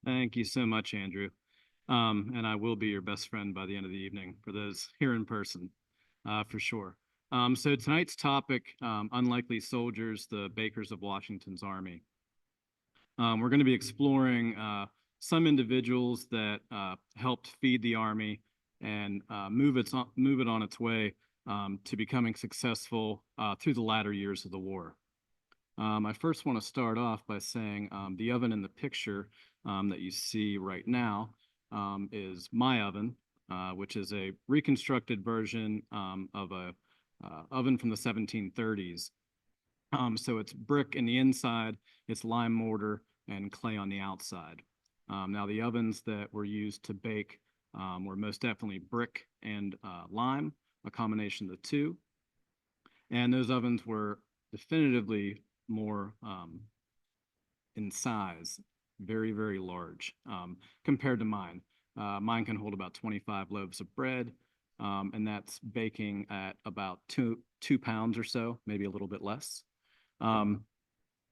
Thank you so much, Andrew. And I will be your best friend by the end of the evening for those here in person, for sure. So tonight's topic, unlikely soldiers, the bakers of Washington's army. We're going to be exploring some individuals that helped feed the army and move it on its way to becoming successful through the latter years of the war. I first want to start off by saying the oven in the picture that you see right now is my oven, which is a reconstructed version of a oven from the 1730s. So it's brick in the inside, it's lime mortar, and clay on the outside. Now, the ovens that were used to bake were most definitely brick and lime, a combination of the two. And those ovens were definitively more in size, very, very large compared to mine. Mine can hold about 25 loaves of bread, and that's baking at about two pounds or so, maybe a little bit less.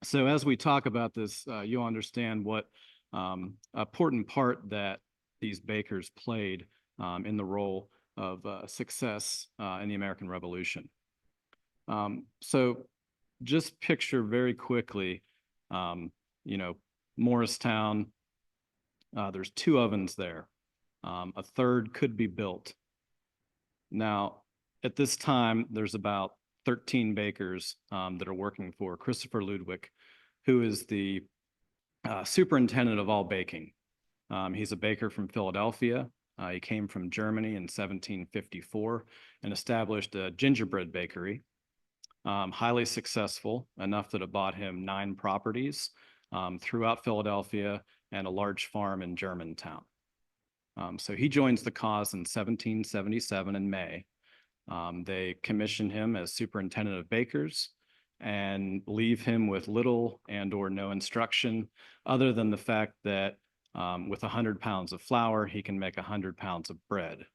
So as we talk about this, you'll understand what important part that these bakers played in the role of success in the American Revolution. So just picture very quickly, Morristown, there's two ovens there. A third could be built. Now, at this time, there's about 13 bakers that are working for Christopher Ludwick, who is the superintendent of all baking. He's a baker from Philadelphia. He came from Germany in 1754 and established a gingerbread bakery. Highly successful, enough that it bought him 9 properties throughout Philadelphia and a large farm in Germantown. So he joins the cause in 1777 in May. They commission him as superintendent of bakers and leave him with little and or no instruction other than the fact that with 100 pounds of flour, he can make 100 pounds of bread,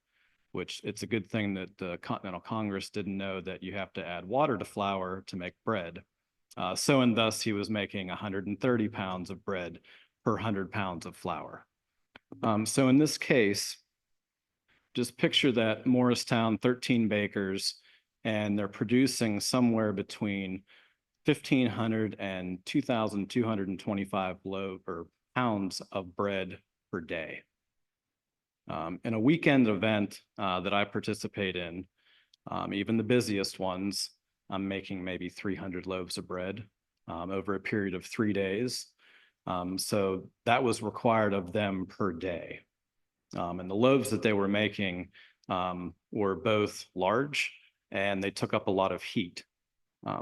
which it's a good thing that the Continental Congress didn't know that you have to add water to flour to make bread. So and thus he was making 130 pounds of bread per 100 pounds of flour. So in this case, just picture that Morristown, 13 bakers, and they're producing somewhere between 1,500 and 2,225 pounds of bread per day. In a weekend event that I participate in, even the busiest ones, I'm making maybe 300 loaves of bread over a period of 3 days. So that was required of them per day. And the loaves that they were making were both large and they took up a lot of heat.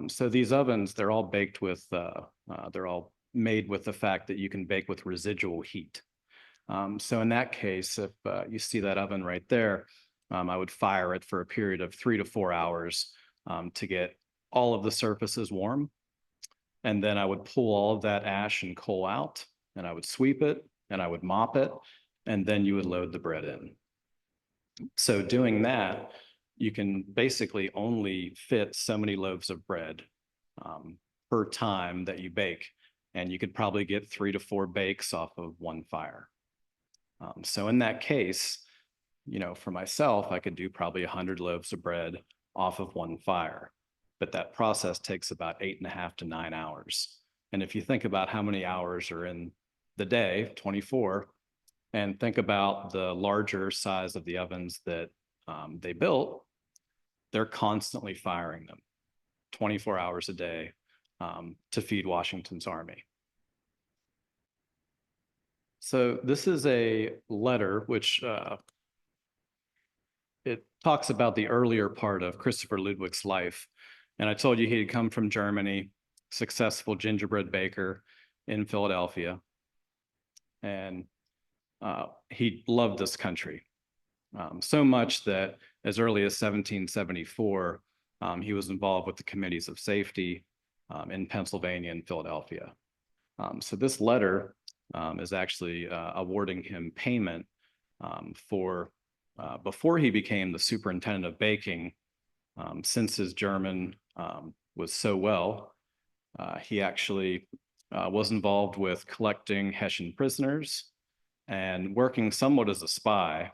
So these ovens, they're all baked with, they're all made with the fact that you can bake with residual heat. So in that case, if you see that oven right there, I would fire it for a period of 3 to 4 hours to get all of the surfaces warm. And then I would pull all of that ash and coal out, and I would sweep it, and I would mop it, and then you would load the bread in. So doing that, you can basically only fit so many loaves of bread per time that you bake, and you could probably get 3 to 4 bakes off of one fire. So in that case, for myself, I could do probably 100 loaves of bread off of one fire, but that process takes about 8.5 to 9 hours. And if you think about how many hours are in the day, 24, and think about the larger size of the ovens that they built, they're constantly firing them 24 hours a day to feed Washington's army. So this is a letter which it talks about the earlier part of Christopher Ludwick's life. And I told you he had come from Germany, successful gingerbread baker in Philadelphia. And he loved this country so much that as early as 1774, he was involved with the committees of safety in Pennsylvania and Philadelphia. So this letter is actually awarding him payment for before he became the superintendent of baking. Since his German was so well, he actually was involved with collecting Hessian prisoners and working somewhat as a spy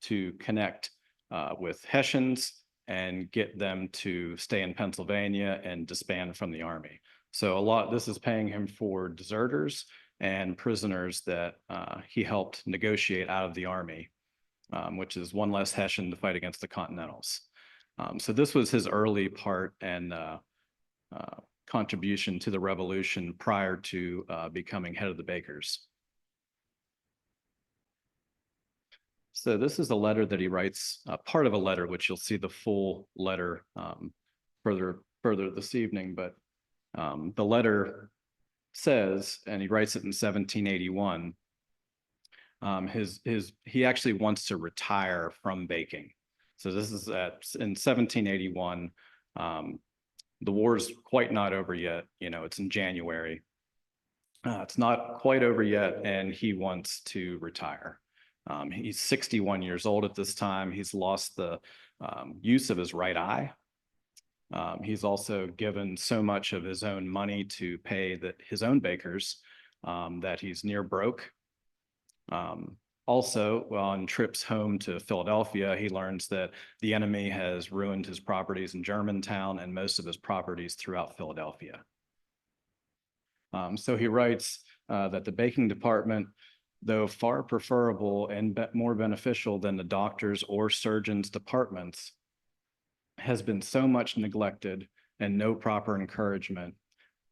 to connect with Hessians and get them to stay in Pennsylvania and disband from the army. So this is paying him for deserters and prisoners that he helped negotiate out of the army, which is one less Hessian to fight against the Continentals. So this was his early part and contribution to the revolution prior to becoming head of the Bakers. So this is a letter that he writes, part of a letter, which you'll see the full letter further this evening. But the letter says, and he writes it in 1781, he actually wants to retire from baking. So this is in 1781. The war's quite not over yet. It's in January. It's not quite over yet, and he wants to retire. He's 61 years old at this time. He's lost the use of his right eye. He's also given so much of his own money to pay his own bakers that he's near broke. Also, on trips home to Philadelphia, he learns that the enemy has ruined his properties in Germantown and most of his properties throughout Philadelphia. So he writes that the baking department, though far preferable and more beneficial than the doctors' or surgeons' departments, has been so much neglected, and no proper encouragement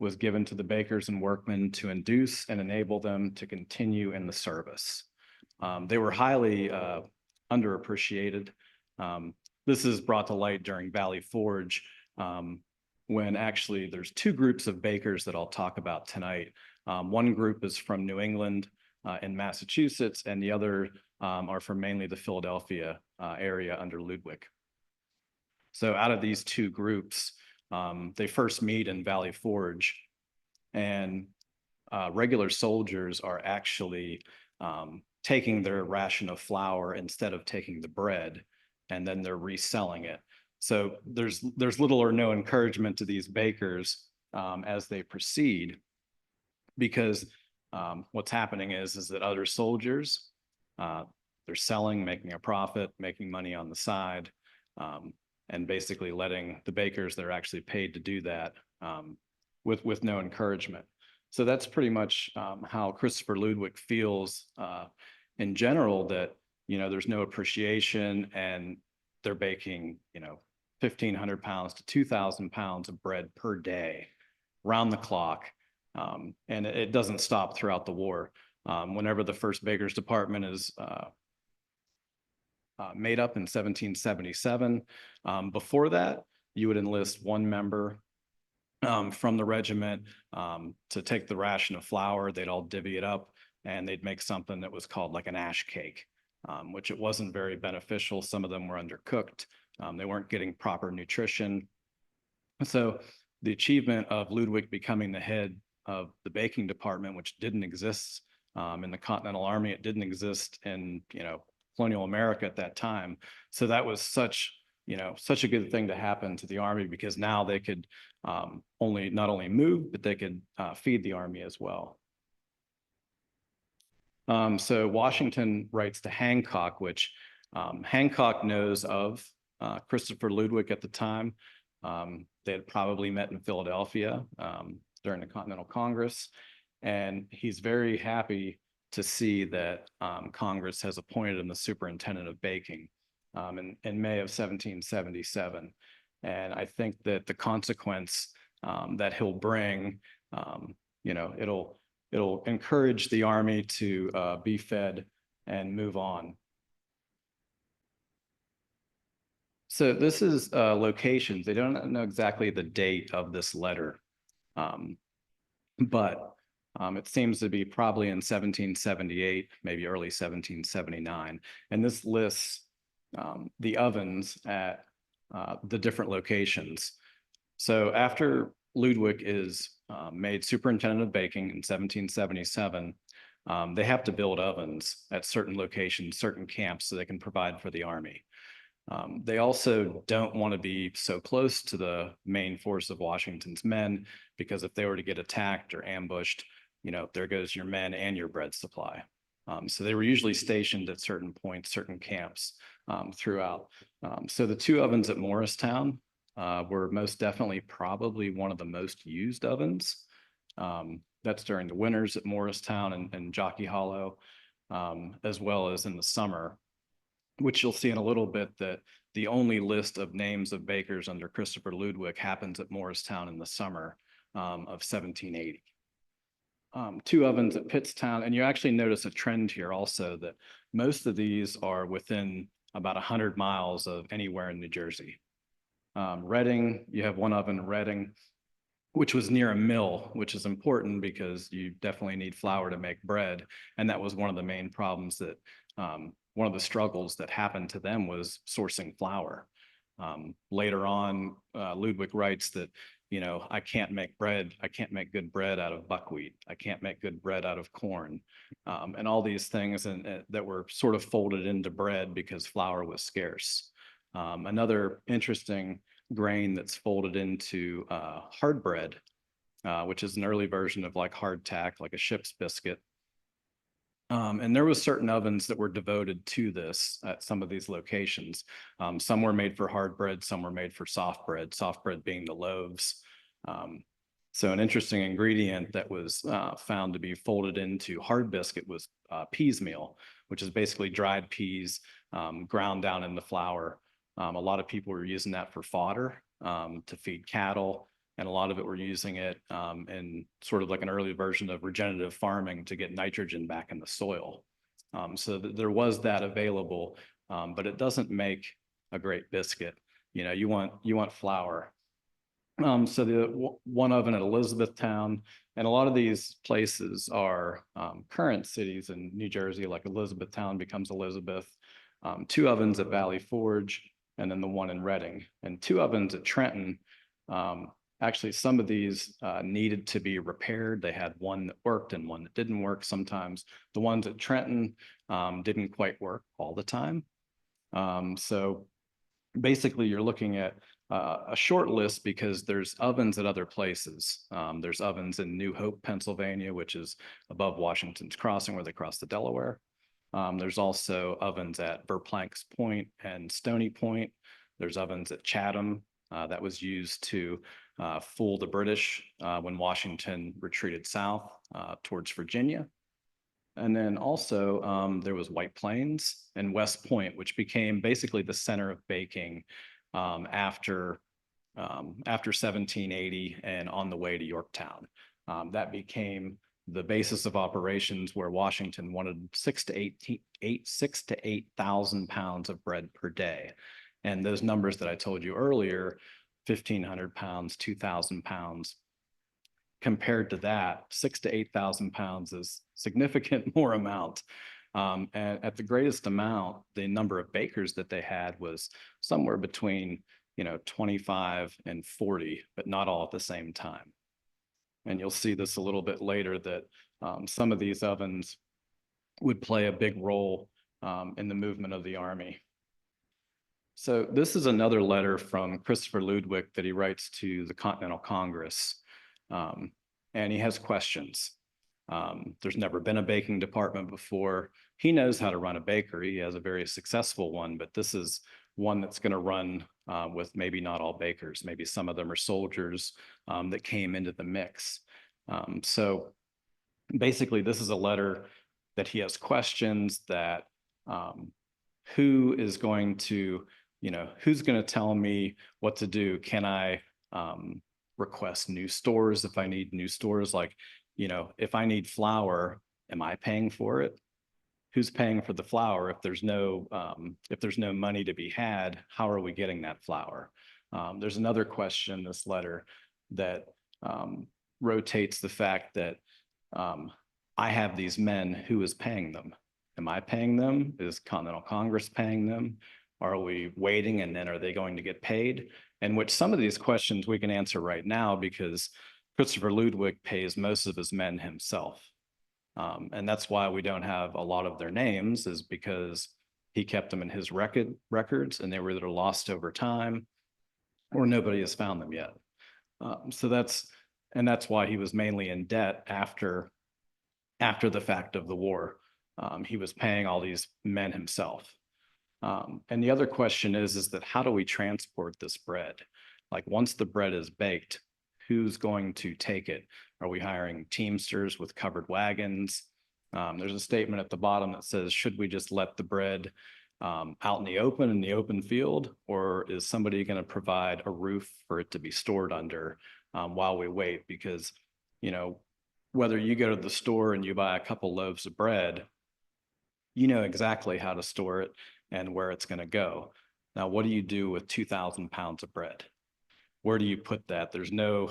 was given to the bakers and workmen to induce and enable them to continue in the service. They were highly underappreciated. This is brought to light during Valley Forge, when actually there's two groups of bakers that I'll talk about tonight. One group is from New England in Massachusetts, and the other are from mainly the Philadelphia area under Ludwick. So out of these two groups, they first meet in Valley Forge, and regular soldiers are actually taking their ration of flour instead of taking the bread, and then they're reselling it. So there's little or no encouragement to these bakers as they proceed, because what's happening is that other soldiers, they're selling, making a profit, making money on the side, and basically letting the bakers that are actually paid to do that with no encouragement. So that's pretty much how Christopher Ludwick feels in general, that there's no appreciation, and they're baking 1,500 pounds to 2,000 pounds of bread per day, round the clock, and it doesn't stop throughout the war. Whenever the first Bakers Department is made up in 1777, before that, you would enlist one member from the regiment to take the ration of flour. They'd all divvy it up, and they'd make something that was called like an ash cake, which it wasn't very beneficial. Some of them were undercooked. They weren't getting proper nutrition. So the achievement of Ludwick becoming the head of the baking department, which didn't exist in the Continental Army, it didn't exist in colonial America at that time. So that was such a good thing to happen to the Army, because now they could not only move, but they could feed the Army as well. So Washington writes to Hancock, which Hancock knows of Christopher Ludwick at the time. They had probably met in Philadelphia during the Continental Congress, and he's very happy to see that Congress has appointed him the superintendent of baking in May of 1777. And I think that the consequence that he'll bring, it'll encourage the Army to be fed and move on. So this is locations. They don't know exactly the date of this letter, but it seems to be probably in 1778, maybe early 1779. And this lists the ovens at the different locations. So after Ludwick is made superintendent of baking in 1777, they have to build ovens at certain locations, certain camps, so they can provide for the Army. They also don't want to be so close to the main force of Washington's men, because if they were to get attacked or ambushed, there goes your men and your bread supply. So they were usually stationed at certain points, certain camps throughout. So the two ovens at Morristown were most definitely probably one of the most used ovens. That's during the winters at Morristown and Jockey Hollow, as well as in the summer, which you'll see in a little bit that the only list of names of bakers under Christopher Ludwick happens at Morristown in the summer of 1780. Two ovens at Pittstown, and you actually notice a trend here also that most of these are within about 100 miles of anywhere in New Jersey. Reading, you have one oven in Reading, which was near a mill, which is important because you definitely need flour to make bread. And that was one of the main problems that, one of the struggles that happened to them was sourcing flour. Later on, Ludwick writes that, you know, I can't make good bread out of buckwheat. I can't make good bread out of corn. And all these things that were sort of folded into bread because flour was scarce. Another interesting grain that's folded into hard bread, which is an early version of like hardtack, like a ship's biscuit. And there was certain ovens that were devoted to this at some of these locations. Some were made for hard bread, some were made for soft bread being the loaves. So an interesting ingredient that was found to be folded into hard biscuit was peas meal, which is basically dried peas ground down in the flour. A lot of people were using that for fodder to feed cattle. And a lot of it were using it in sort of like an early version of regenerative farming to get nitrogen back in the soil. So there was that available, but it doesn't make a great biscuit. You know, you want flour. So the one oven at Elizabethtown, and a lot of these places are current cities in New Jersey, like Elizabethtown becomes Elizabeth. Two ovens at Valley Forge, and then the one in Reading, and two ovens at Trenton. Actually, some of these needed to be repaired. They had one that worked and one that didn't work sometimes. The ones at Trenton didn't quite work all the time. So basically, you're looking at a short list because there's ovens at other places. There's ovens in New Hope, Pennsylvania, which is above Washington's Crossing where they cross the Delaware. There's also ovens at Verplank's Point and Stony Point. There's ovens at Chatham that was used to fool the British when Washington retreated south towards Virginia. And then also there was White Plains and West Point, which became basically the center of baking after 1780 and on the way to Yorktown. That became the basis of operations where Washington wanted 6,000 to 8,000 pounds of bread per day. And those numbers that I told you earlier, 1,500 pounds, 2,000 pounds, compared to that, 6,000 to 8,000 pounds is significant more amount. And at the greatest amount, the number of bakers that they had was somewhere between, 25 and 40, but not all at the same time. And you'll see this a little bit later that some of these ovens would play a big role in the movement of the Army. So this is another letter from Christopher Ludwick that he writes to the Continental Congress. And he has questions. There's never been a baking department before. He knows how to run a bakery. He has a very successful one, but this is one that's going to run with maybe not all bakers. Maybe some of them are soldiers that came into the mix. So basically, this is a letter that he has questions that who is going to, who's going to tell me what to do? Can I request new stores if I need new stores? Like, if I need flour, am I paying for it? Who's paying for the flour? If there's no money to be had, how are we getting that flour? There's another question in this letter that rotates the fact that I have these men, who is paying them? Am I paying them? Is Continental Congress paying them? Are we waiting and then are they going to get paid? And which some of these questions we can answer right now because Christopher Ludwick pays most of his men himself. And that's why we don't have a lot of their names, is because he kept them in his records and they were either lost over time or nobody has found them yet. So that's why he was mainly in debt after the fact of the war. he was paying all these men himself. And the other question is that how do we transport this bread? Like once the bread is baked, who's going to take it? Are we hiring teamsters with covered wagons? There's a statement at the bottom that says, should we just let the bread out in the open field, or is somebody going to provide a roof for it to be stored under while we wait? Because, you know, whether you go to the store and you buy a couple loaves of bread, you know exactly how to store it and where it's going to go. Now, what do you do with 2,000 pounds of bread? Where do you put that? There's no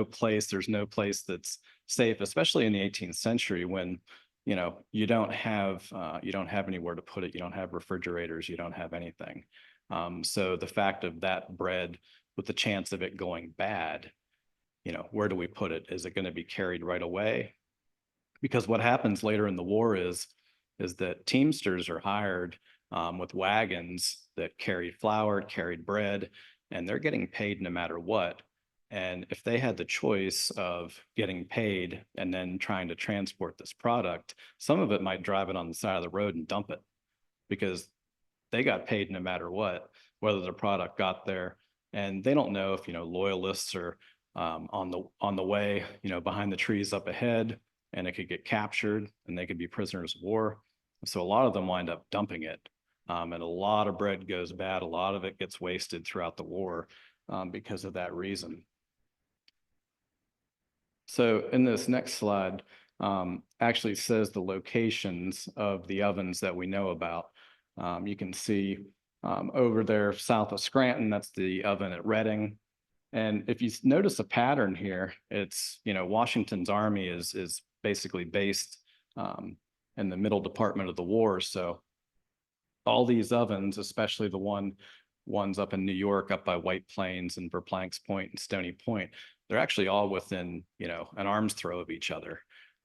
place that's safe, especially in the 18th century when, you know, you don't have anywhere to put it. You don't have refrigerators. You don't have anything. So the fact of that bread with the chance of it going bad, you know, where do we put it? Is it going to be carried right away? Because what happens later in the war is that teamsters are hired with wagons that carried flour, carried bread, and they're getting paid no matter what. And if they had the choice of getting paid and then trying to transport this product, some of it might drive it on the side of the road and dump it because they got paid no matter what, whether the product got there. And they don't know if, you know, loyalists are on the way, you know, behind the trees up ahead, and it could get captured and they could be prisoners of war. So a lot of them wind up dumping it. And a lot of bread goes bad. A lot of it gets wasted throughout the war because of that reason. So in this next slide, actually says the locations of the ovens that we know about. You can see over there south of Scranton, that's the oven at Reading. And if you notice a pattern here, it's, you know, Washington's army is basically based in the middle department of the war. So all these ovens, especially the ones up in New York, up by White Plains and Verplancks Point and Stony Point, they're actually all within, you know, an arm's throw of each other.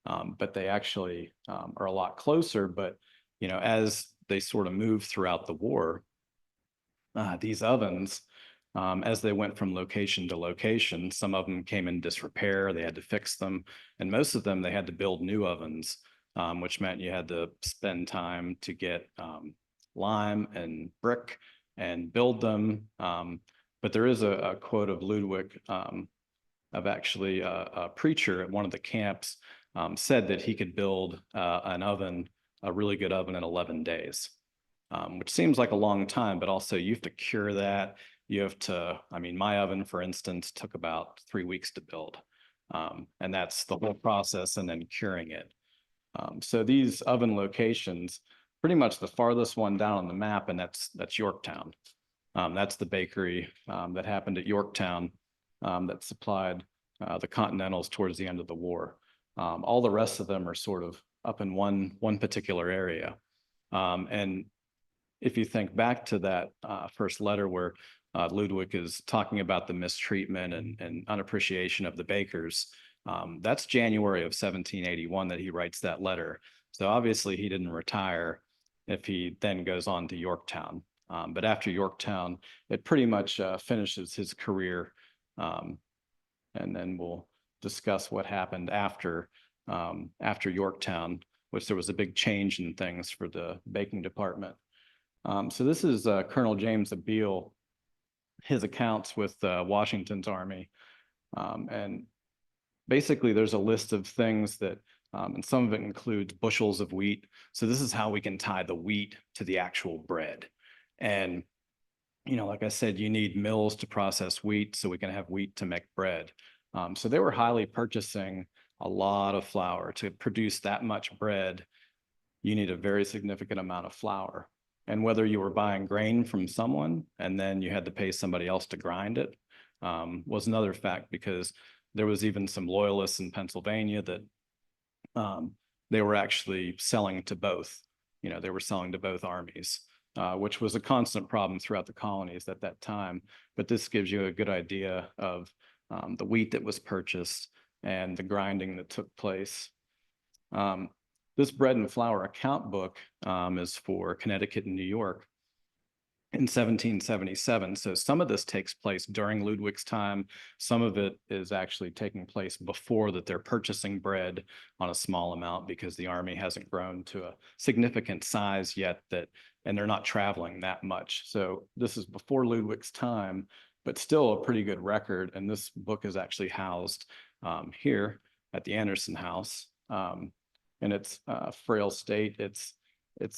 But they actually are a lot closer. But, you know, as they sort of move throughout the war, these ovens, as they went from location to location, some of them came in disrepair, they had to fix them, and most of them they had to build new ovens, which meant you had to spend time to get lime and brick and build them. But there is a quote of Ludwick, of actually a preacher at one of the camps, said that he could build a really good oven in 11 days. Which seems like a long time, but also you have to cure that. You have to, I mean, my oven, for instance, took about 3 weeks to build. And that's the whole process and then curing it. So these oven locations, pretty much the farthest one down on the map, and that's Yorktown. That's the bakery that happened at Yorktown that supplied the Continentals towards the end of the war. All the rest of them are sort of up in one particular area. And if you think back to that first letter where Ludwick is talking about the mistreatment and unappreciation of the bakers, that's January of 1781 that he writes that letter. So obviously he didn't retire if he then goes on to Yorktown. But after Yorktown, it pretty much finishes his career. And then we'll discuss what happened after Yorktown, which there was a big change in things for the baking department. So this is Colonel James Abeal, his accounts with Washington's army. And basically there's a list of things that, and some of it includes bushels of wheat. So this is how we can tie the wheat to the actual bread. And, you know, like I said, you need mills to process wheat so we can have wheat to make bread. So they were highly purchasing a lot of flour. To produce that much bread, you need a very significant amount of flour. And whether you were buying grain from someone and then you had to pay somebody else to grind it was another fact, because there was even some loyalists in Pennsylvania that they were actually selling to both. You know, they were selling to both armies, which was a constant problem throughout the colonies at that time. But this gives you a good idea of the wheat that was purchased and the grinding that took place. This bread and flour account book is for Connecticut and New York. in 1777. So some of this takes place during Ludwig's time. Some of it is actually taking place before that. They're purchasing bread on a small amount because the army hasn't grown to a significant size yet, and they're not traveling that much. So this is before Ludwig's time, but still a pretty good record. And this book is actually housed here at the Anderson House. In its frail state. It's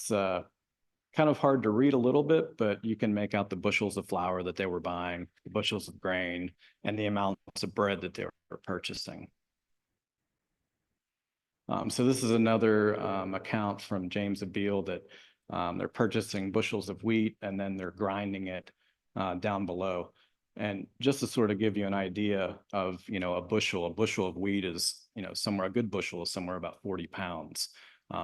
kind of hard to read a little bit, but you can make out the bushels of flour that they were buying, the bushels of grain, and the amounts of bread that they were purchasing. So this is another account from James Abeele that they're purchasing bushels of wheat and then they're grinding it down below. And just to sort of give you an idea of, a bushel of wheat is, a good bushel is somewhere about 40 pounds.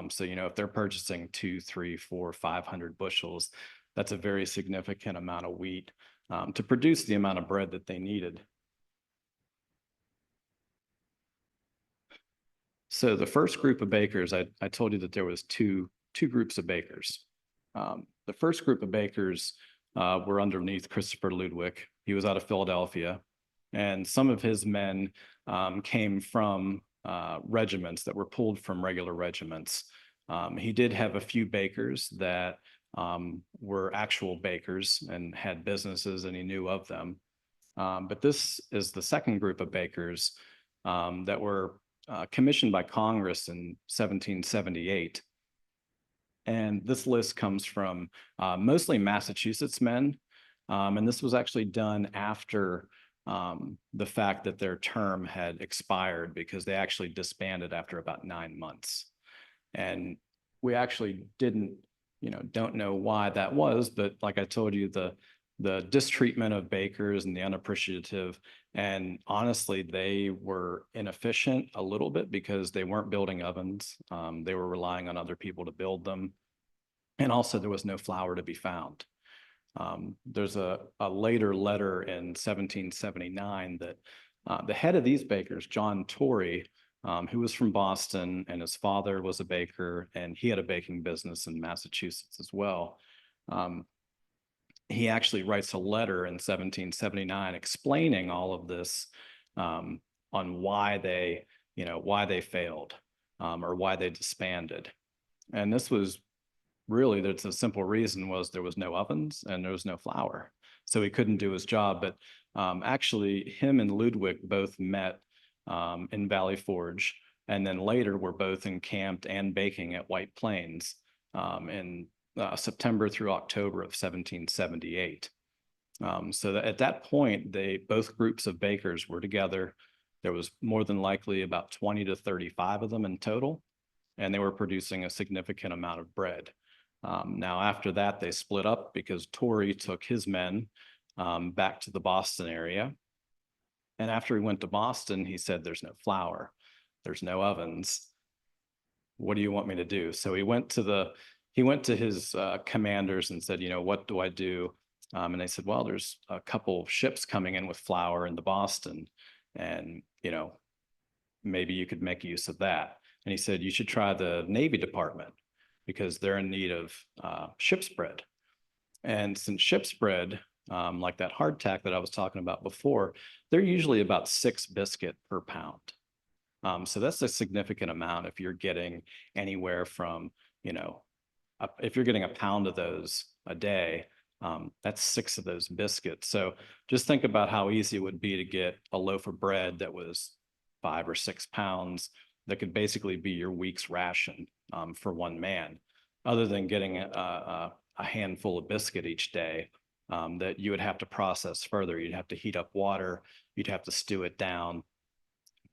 So, if they're purchasing 2, 3, 4, 500 bushels, that's a very significant amount of wheat to produce the amount of bread that they needed. So the first group of bakers, I told you that there was two groups of bakers. The first group of bakers were underneath Christopher Ludwick. He was out of Philadelphia, and some of his men came from regiments that were pulled from regular regiments. He did have a few bakers that were actual bakers and had businesses, and he knew of them. But this is the second group of bakers that were commissioned by Congress in 1778. And this list comes from mostly Massachusetts men. And this was actually done after the fact that their term had expired, because they actually disbanded after about 9 months. And we actually don't know why that was, but like I told you, the distreatment of bakers and the unappreciative, and honestly, they were inefficient a little bit because they weren't building ovens. They were relying on other people to build them. And also there was no flour to be found. There's a later letter in 1779 that the head of these bakers, John Torrey, who was from Boston, and his father was a baker, and he had a baking business in Massachusetts as well. He actually writes a letter in 1779 explaining all of this on why they failed or why they disbanded. And this was really, there's a simple reason, was there was no ovens and there was no flour. So he couldn't do his job. But actually, him and Ludwig both met in Valley Forge, and then later were both encamped and baking at White Plains in September through October of 1778. So that at that point, both groups of bakers were together. There was more than likely about 20 to 35 of them in total, and they were producing a significant amount of bread. Now, after that, they split up because Torrey took his men back to the Boston area. And after he went to Boston, he said, "There's no flour, there's no ovens. What do you want me to do?" So he went to his commanders and said, "What do I do?" And they said, "Well, there's a couple ships coming in with flour into Boston, and maybe you could make use of that." And he said, "You should try the Navy Department, because they're in need of ship's bread." And since ship's bread, like that hardtack that I was talking about before, they're usually about 6 biscuit per pound. So that's a significant amount if you're getting anywhere from, if you're getting a pound of those a day, that's 6 of those biscuits. So just think about how easy it would be to get a loaf of bread that was 5 or 6 pounds that could basically be your week's ration for one man, other than getting a handful of biscuit each day that you would have to process further. You'd have to heat up water, you'd have to stew it down,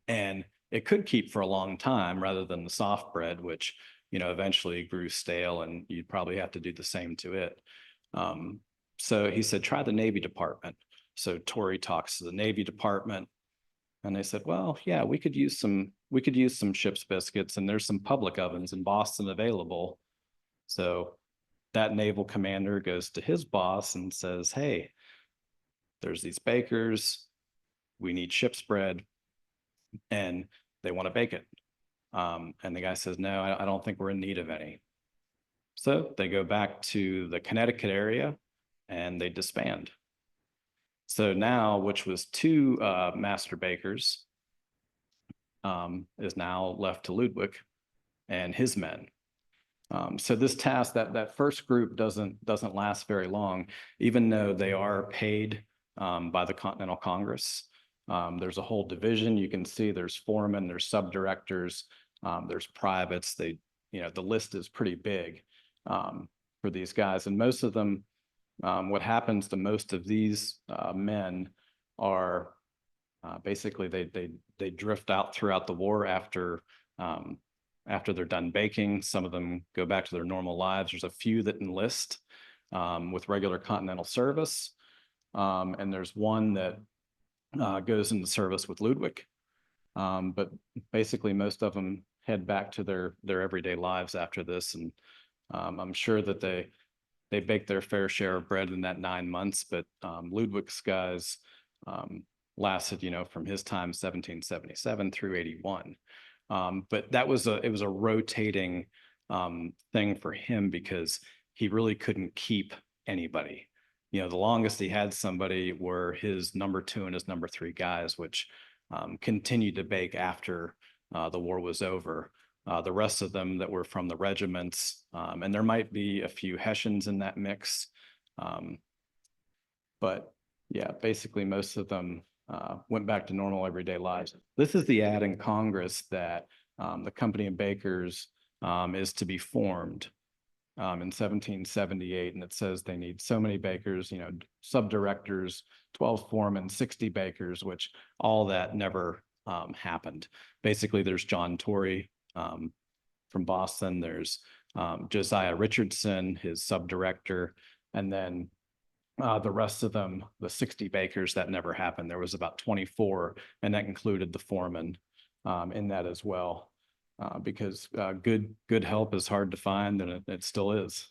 and it could keep for a long time rather than the soft bread, which eventually grew stale, and you'd probably have to do the same to it. So he said, "Try the Navy Department." So Torrey talks to the Navy Department, and they said, "Well, yeah, we could use some ship's biscuits, and there's some public ovens in Boston available." So that naval commander goes to his boss and says, "Hey, there's these bakers, we need ship's bread, and they want to bake it." And the guy says, "No, I don't think we're in need of any." So they go back to the Connecticut area, and they disband. So now, which was two master bakers, is now left to Ludwick and his men. So this task, that first group doesn't last very long, even though they are paid by the Continental Congress. There's a whole division. You can see there's foremen, there's subdirectors, there's privates. The list is pretty big for these guys, and most of them. What happens to most of these men are basically they drift out throughout the war after they're done baking. Some of them go back to their normal lives. There's a few that enlist with regular Continental service, and there's one that goes into service with Ludwick. But basically, most of them head back to their everyday lives after this, and I'm sure that they baked their fair share of bread in that 9 months, but Ludwig's guys lasted, from his time 1777 through 81. But it was a rotating thing for him because he really couldn't keep anybody. The longest he had somebody were his number 2 and his number 3 guys, which continued to bake after the war was over. The rest of them that were from the regiments, and there might be a few Hessians in that mix. But yeah, basically most of them went back to normal everyday lives. This is the ad in Congress that the Company of Bakers is to be formed in 1778. And it says they need so many bakers, subdirectors, 12 foremen, 60 bakers, which all that never happened. Basically, there's John Torrey, from Boston. There's Josiah Richardson, his subdirector, and then the rest of them, the 60 bakers, that never happened. There was about 24, and that included the foreman in that as well, because good help is hard to find, and it still is.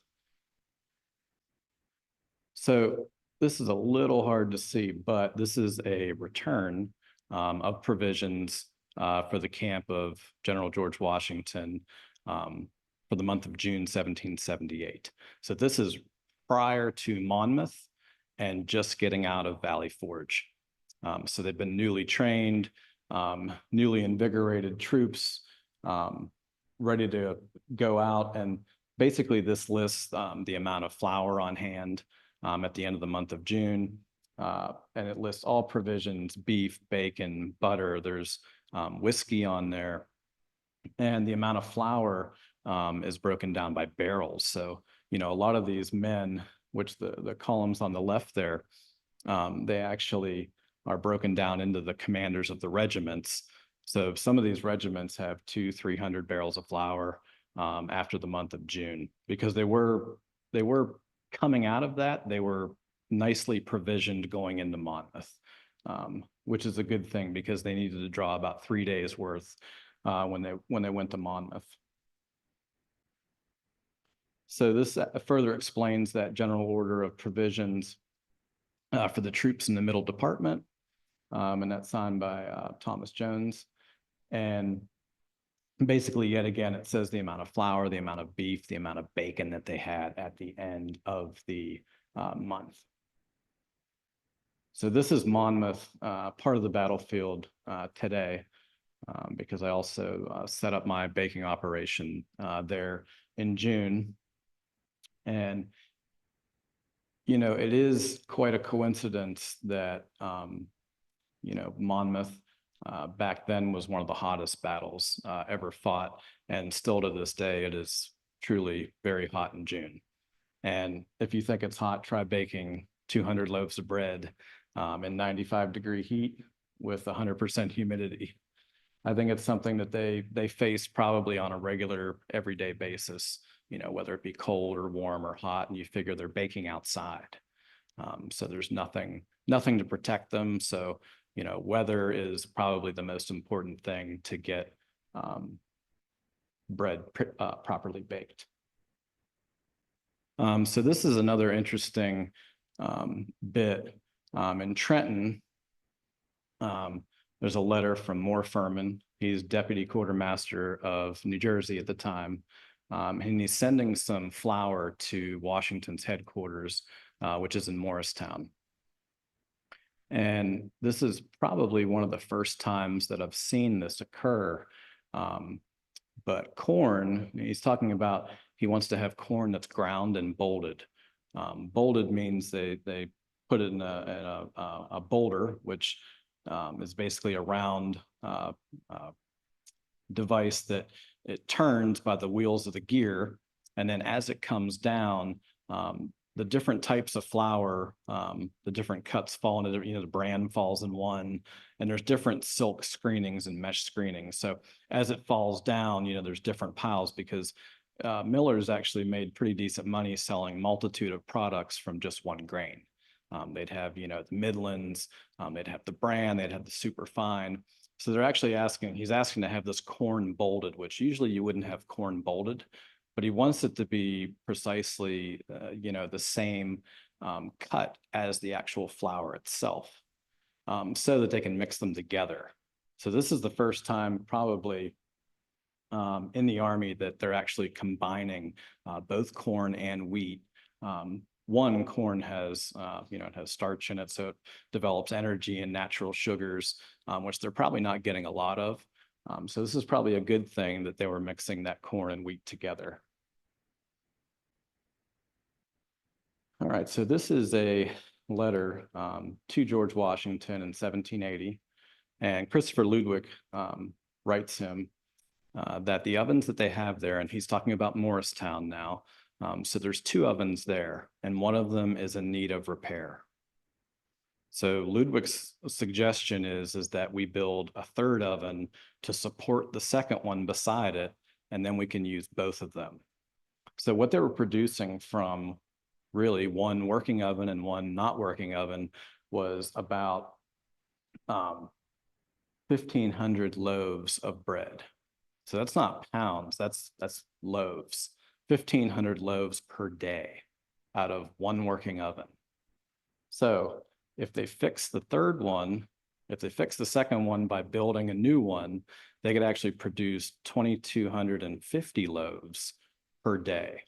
So this is a little hard to see, but this is a return of provisions for the camp of General George Washington for the month of June 1778. So this is prior to Monmouth and just getting out of Valley Forge. So they've been newly trained, newly invigorated troops, ready to go out. And basically this lists the amount of flour on hand at the end of the month of June. And it lists all provisions: beef, bacon, butter. There's whiskey on there, and the amount of flour is broken down by barrels. So, a lot of these men, which the columns on the left there, they actually are broken down into the commanders of the regiments. So some of these regiments have 200-300 barrels of flour after the month of June, because they were coming out of that. They were nicely provisioned going into Monmouth, which is a good thing because they needed to draw about 3 days worth when they went to Monmouth. So this further explains that general order of provisions for the troops in the middle department, and that's signed by Thomas Jones. And basically, yet again, it says the amount of flour, the amount of beef, the amount of bacon that they had at the end of the month. So this is Monmouth, part of the battlefield today, because I also set up my baking operation there in June. And, it is quite a coincidence that, Monmouth back then was one of the hottest battles ever fought. And still to this day, it is truly very hot in June. And if you think it's hot, try baking 200 loaves of bread in 95-degree heat with 100% humidity. I think it's something that they face probably on a regular, everyday basis, whether it be cold or warm or hot, and you figure they're baking outside. So there's nothing to protect them. So, weather is probably the most important thing to get bread properly baked. So this is another interesting bit. In Trenton, there's a letter from Moore Furman. He's deputy quartermaster of New Jersey at the time. And he's sending some flour to Washington's headquarters which is in Morristown. And this is probably one of the first times that I've seen this occur. But corn, he's talking about he wants to have corn that's ground and bolted. Bolted means they put it in a bolder, which is basically a round device that it turns by the wheels of the gear. And then as it comes down, the different types of flour, the different cuts fall into, the bran falls in one, and there's different silk screenings and mesh screenings. So as it falls down, there's different piles because millers actually made pretty decent money selling multitude of products from just one grain. They'd have, the Midlands, they'd have the bran, they'd have the super fine. So they're actually he's asking to have this corn bolted, which usually you wouldn't have corn bolted, but he wants it to be precisely, the same cut as the actual flour itself, so that they can mix them together. So this is the first time probably in the Army that they're actually combining both corn and wheat. One, corn has, it has starch in it, so it develops energy and natural sugars, which they're probably not getting a lot of. So this is probably a good thing that they were mixing that corn and wheat together. All right, so this is a letter to George Washington in 1780, and Christopher Ludwick writes him that the ovens that they have there, and he's talking about Morristown now, so there's 2 ovens there, and one of them is in need of repair. So Ludwick's suggestion is that we build a 3rd oven to support the 2nd one beside it, and then we can use both of them. So what they were producing from really one working oven and one not working oven was about 1,500 loaves of bread. So that's not pounds, that's loaves. 1,500 loaves per day out of one working oven. So if they fix the 3rd one, if they fix the 2nd one by building a new one, they could actually produce 2,250 loaves per day.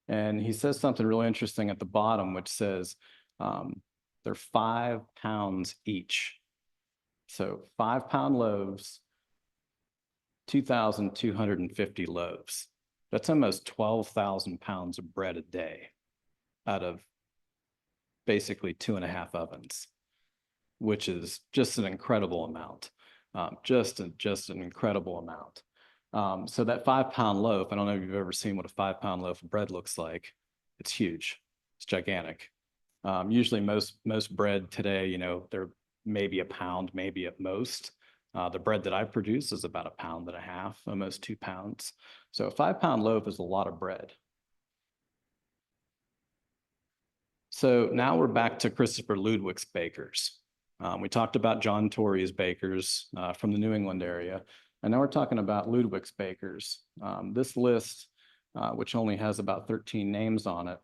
And he says something really interesting at the bottom, which says they're 5 pounds each. So 5-pound loaves, 2,250 loaves. That's almost 12,000 pounds of bread a day out of basically 2.5 ovens, which is just an incredible amount. Just an incredible amount. So that 5-pound loaf, I don't know if you've ever seen what a 5-pound loaf of bread looks like. It's huge. It's gigantic. Usually most bread today, they're maybe a pound, maybe at most. The bread that I produce is about 1.5 pounds, almost 2 pounds. So a 5-pound loaf is a lot of bread. So now we're back to Christopher Ludwick's bakers. We talked about John Torrey's bakers from the New England area. And now we're talking about Ludwick's bakers. This list, which only has about 13 names on it,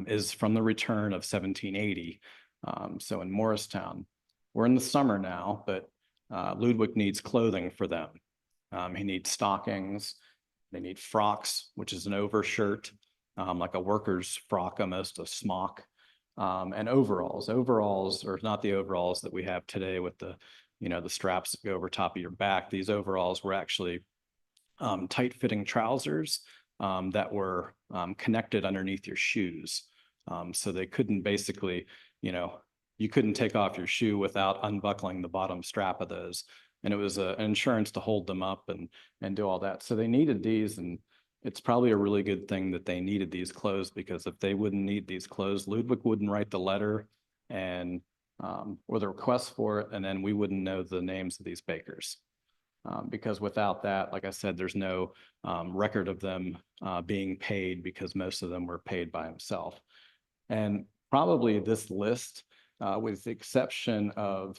is from the return of 1780. So in Morristown, we're in the summer now, but Ludwick needs clothing for them. He needs stockings. They need frocks, which is an overshirt, like a worker's frock, almost a smock, and overalls. Overalls are not the overalls that we have today with the straps that go over top of your back. These overalls were actually tight-fitting trousers that were connected underneath your shoes. So they couldn't basically, you couldn't take off your shoe without unbuckling the bottom strap of those. And it was an insurance to hold them up and do all that. So they needed these, and it's probably a really good thing that they needed these clothes, because if they wouldn't need these clothes, Ludwick wouldn't write the letter and or the request for it, and then we wouldn't know the names of these bakers. Because without that, like I said, there's no record of them being paid, because most of them were paid by himself. And probably this list, with the exception of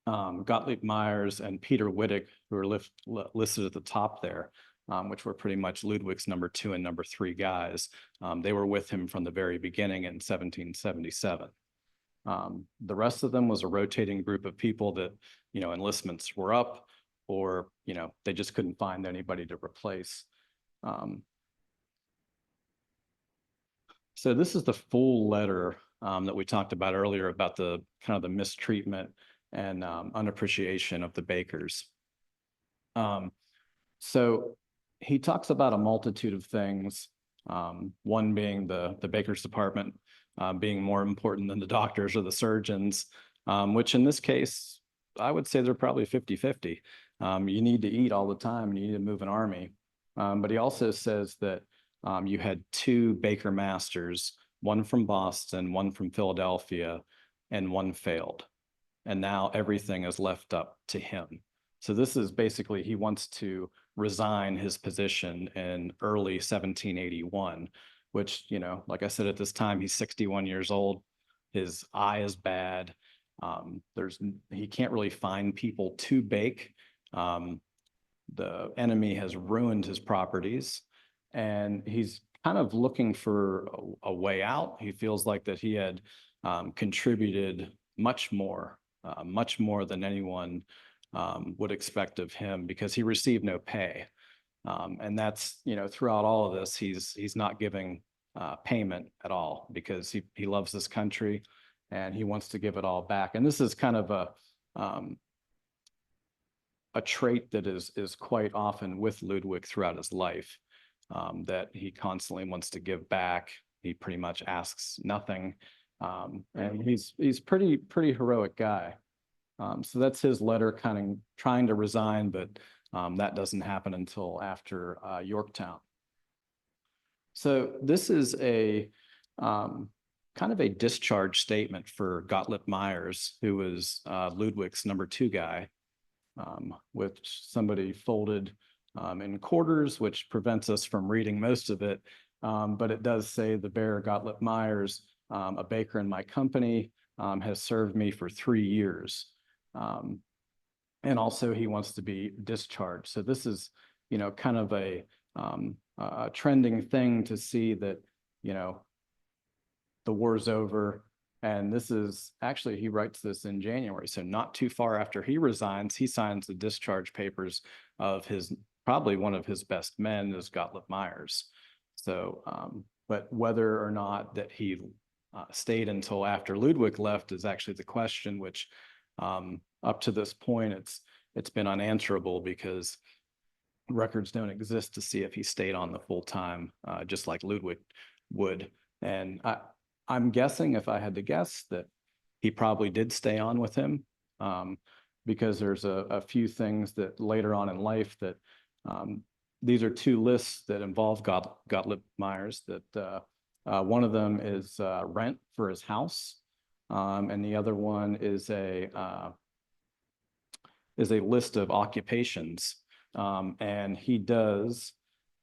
Gottlieb Myers and Peter Wittig, who are listed at the top there, which were pretty much Ludwick's number 2 and number 3 guys. They were with him from the very beginning in 1777. The rest of them was a rotating group of people that, enlistments were up, or, they just couldn't find anybody to replace. So this is the full letter that we talked about earlier about the kind of the mistreatment and unappreciation of the bakers. So he talks about a multitude of things, one being the baker's department being more important than the doctors or the surgeons, which in this case, I would say they're probably 50-50. You need to eat all the time and you need to move an army. But he also says that you had two baker masters, one from Boston, one from Philadelphia, and one failed. And now everything is left up to him. So this is basically, he wants to resign his position in early 1781, which, you know, like I said, at this time, he's 61 years old. His eye is bad. He can't really find people to bake. The enemy has ruined his properties, and he's kind of looking for a way out. He feels like that he had contributed much more than anyone would expect of him, because he received no pay. And that's, you know, throughout all of this, he's not giving payment at all, because he loves this country and he wants to give it all back. And this is kind of a trait that is quite often with Ludwick throughout his life, that he constantly wants to give back. He pretty much asks nothing. And he's pretty heroic guy. So that's his letter kind of trying to resign, but that doesn't happen until after Yorktown. So this is a kind of a discharge statement for Gottlieb Myers, who was Ludwick's number 2 guy, which somebody folded in quarters, which prevents us from reading most of it. But it does say, the bearer Gottlieb Myers, a baker in my company, has served me for 3 years. And also he wants to be discharged. So this is, you know, kind of a trending thing to see that, you know, the war's over. And this is actually, he writes this in January. So not too far after he resigns, he signs the discharge papers of probably one of his best men, is Gottlieb Myers. So, but whether or not that he stayed until after Ludwick left is actually the question, which up to this point, it's been unanswerable, because records don't exist to see if he stayed on the full time, just like Ludwick would. And I'm guessing, if I had to guess, that he probably did stay on with him, because there's a few things that later on in life that these are 2 lists that involve Gottlieb Myers. That one of them is rent for his house, and the other one is a list of occupations. And he does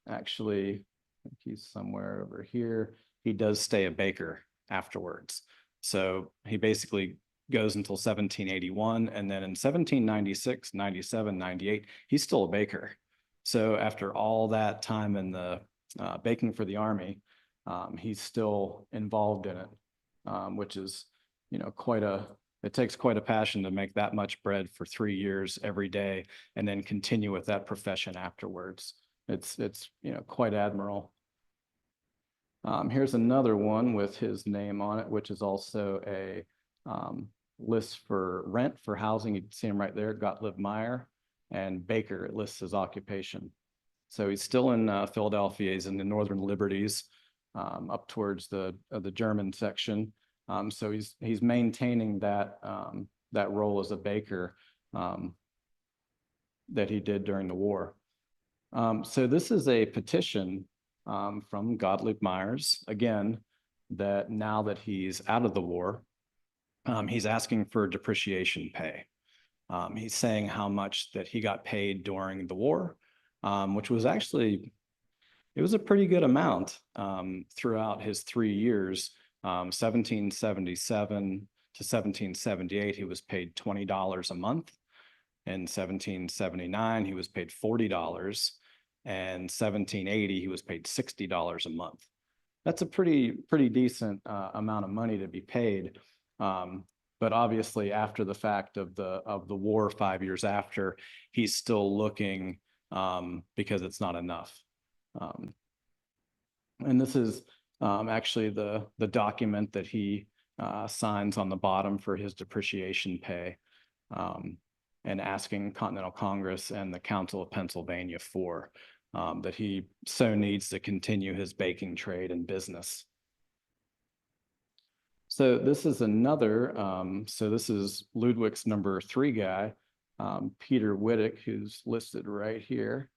actually, I think he's somewhere over here, he does stay a baker afterwards. So he basically goes until 1781, and then in 1796, 97, 98, he's still a baker. So after all that time in the baking for the Army, he's still involved in it, which is, you know, it takes quite a passion to make that much bread for 3 years every day and then continue with that profession afterwards. It's you know, quite admirable. Here's another one with his name on it, which is also a list for rent for housing. You can see him right there, Gottlieb Meyer, and baker, it lists his occupation. So he's still in Philadelphia. He's in the Northern Liberties, up towards the German section. So he's maintaining that role as a baker that he did during the war. So this is a petition from Gottlieb Myers, again, that now that he's out of the war, he's asking for depreciation pay. He's saying how much that he got paid during the war, which was actually, it was a pretty good amount throughout his 3 years. 1777 to 1778, he was paid $20 a month. In 1779, he was paid $40. And 1780, he was paid $60 a month. That's a pretty decent amount of money to be paid. But obviously, after the fact of the war 5 years after, he's still looking, because it's not enough. And this is actually the document that he signs on the bottom for his depreciation pay, and asking Continental Congress and the Council of Pennsylvania for that he so needs to continue his baking trade and business. So this is another, so this is Ludwick's number 3 guy, Peter Wittick, who's listed right here.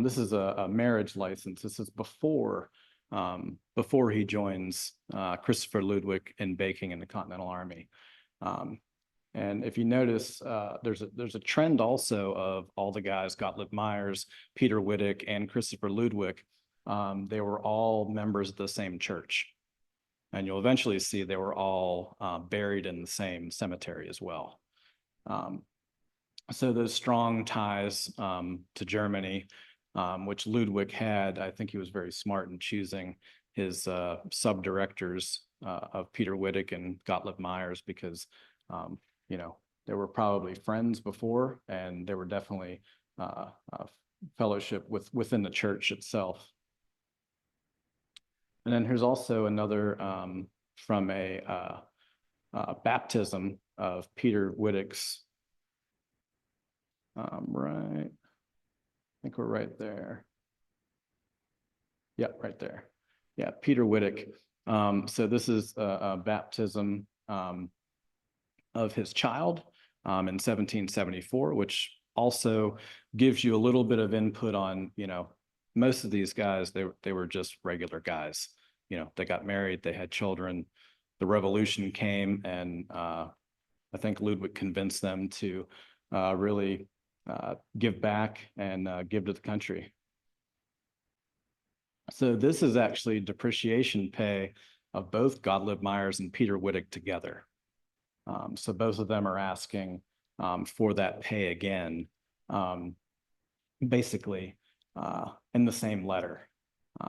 This is a marriage license. This is before he joins Christopher Ludwick in baking in the Continental Army. And if you notice, there's a trend also of all the guys, Gottlieb Myers, Peter Wittick, and Christopher Ludwick. They were all members of the same church. And you'll eventually see they were all buried in the same cemetery as well. So those strong ties to Germany, which Ludwick had, I think he was very smart in choosing his sub-directors of Peter Wittick and Gottlieb Myers, because they were probably friends before, and they were definitely a fellowship within the church itself. And then here's also another from a baptism of Peter Wittick's. Right, I think we're right there. Yeah, right there. Yeah, Peter Wittick. So this is a baptism of his child in 1774, which also gives you a little bit of input on, most of these guys, they were just regular guys. They got married, they had children. The revolution came, and I think Ludwig convinced them to really give back and give to the country. So this is actually depreciation pay of both Gottlieb Myers and Peter Wittick together. So both of them are asking for that pay again, basically in the same letter,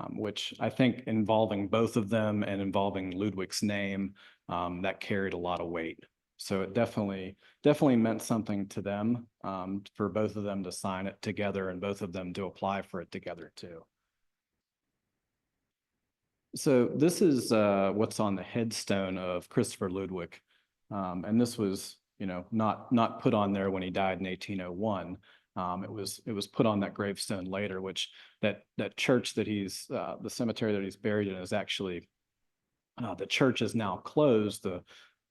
which I think, involving both of them and involving Ludwig's name, that carried a lot of weight. So it definitely meant something to them, for both of them to sign it together and both of them to apply for it together too. So this is what's on the headstone of Christopher Ludwick. And this was, not put on there when he died in 1801. It was put on that gravestone later, which that church that the cemetery that he's buried in is actually, the church is now closed.